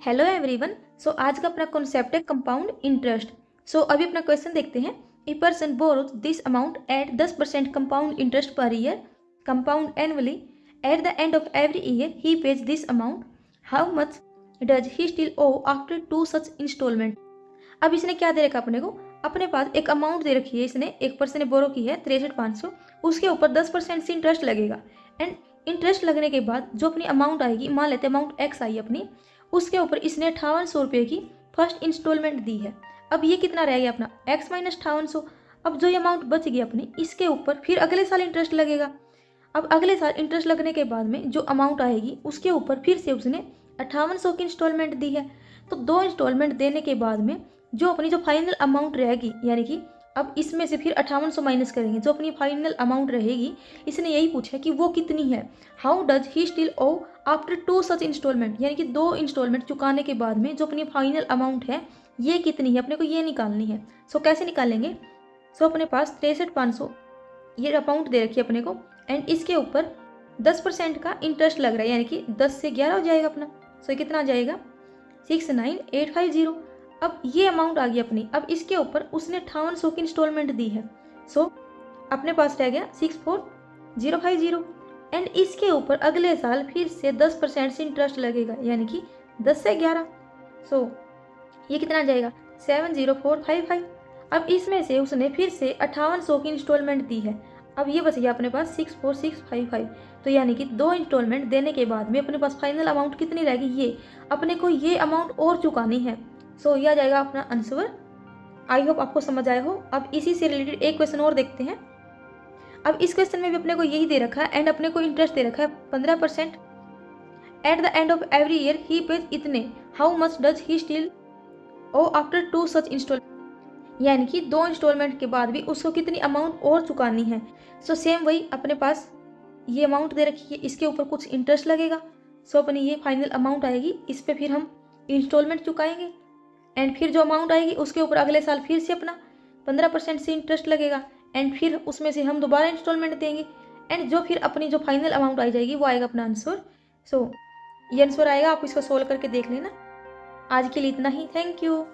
Hello everyone. आज का अपना कॉन्सेप्ट है कंपाउंड इंटरेस्ट। अभी अपना क्वेश्चन देखते हैं। A person borrows this amount at 10% compound interest per year compound annually at the end of every year he pays this amount. How much does he still owe after 2 such instalment. अब इसने क्या दे रखा अपने को, अपने पास एक amount दे रखी है, इसने एक पर्सन ने बोरो की है 63,500, उसके ऊपर 10% से इंटरेस्ट लगेगा। एंड इंटरेस्ट लगने के बाद जो अपनी अमाउंट आएगी, मान लेते हैं अमाउंट एक्स आई अपनी, उसके ऊपर इसने 5800 रुपये की फर्स्ट इंस्टॉलमेंट दी है। अब ये कितना रह गया अपना एक्स माइनस 5800। अब जो ये अमाउंट बच गई अपनी, इसके ऊपर फिर अगले साल इंटरेस्ट लगेगा। अब अगले साल इंटरेस्ट लगने के बाद में जो अमाउंट आएगी उसके ऊपर फिर से उसने 5800 की इंस्टॉलमेंट दी है। तो 2 इंस्टॉलमेंट देने के बाद में जो अपनी जो फाइनल अमाउंट रहेगी, यानी कि अब इसमें से फिर 5800 माइनस करेंगे, जो अपनी फाइनल अमाउंट रहेगी, इसने यही पूछा कि वो कितनी है। How does he still owe after 2 such instalment, यानी कि 2 इंस्टॉलमेंट चुकाने के बाद में जो अपनी फाइनल अमाउंट है ये कितनी है, अपने को ये निकालनी है। कैसे निकालेंगे। अपने पास 63,500 ये अमाउंट दे रखी है अपने को, एंड इसके ऊपर 10% का इंटरेस्ट लग रहा है, यानी कि 10 से 11 हो जाएगा अपना। ये कितना आ जाएगा 69,850। अब ये अमाउंट आ गई अपनी। अब इसके ऊपर उसने 5800 की इंस्टॉलमेंट दी है। अपने पास रह गया 64,050, एंड इसके ऊपर अगले साल फिर से 10% से इंटरेस्ट लगेगा, यानी कि 10 से 11। ये कितना आ जाएगा 70455। अब इसमें से उसने फिर से 5800 की इंस्टॉलमेंट दी है। अब ये बच गया अपने पास 64655। तो यानी कि 2 इंस्टॉलमेंट देने के बाद में अपने पास फाइनल अमाउंट कितनी रहेगी, ये अपने को ये अमाउंट और चुकानी है। ये आ जाएगा अपना आंसर। आई होप आपको समझ आया हो। अब इसी से रिलेटेड एक क्वेश्चन और देखते हैं। अब इस क्वेश्चन में भी अपने को यही दे रखा है, एंड अपने को इंटरेस्ट दे रखा है 15%। At the end of every year he pays इतने। How much does he still owe after 2 such instalment, यानी कि 2 इंस्टॉलमेंट के बाद भी उसको कितनी अमाउंट और चुकानी है। सेम वही अपने पास ये अमाउंट दे रखी है, इसके ऊपर कुछ इंटरेस्ट लगेगा। अपनी ये फाइनल अमाउंट आएगी, इस पर फिर हम इंस्टॉलमेंट चुकाएंगे, एंड फिर जो अमाउंट आएगी उसके ऊपर अगले साल फिर से अपना 15% से इंटरेस्ट लगेगा, एंड फिर उसमें से हम दोबारा इंस्टॉलमेंट देंगे, एंड जो फिर अपनी जो फाइनल अमाउंट आई जाएगी वो आएगा अपना आंसर। ये आंसर आएगा। आप इसको सोल्व करके देख लेना। आज के लिए इतना ही। Thank you.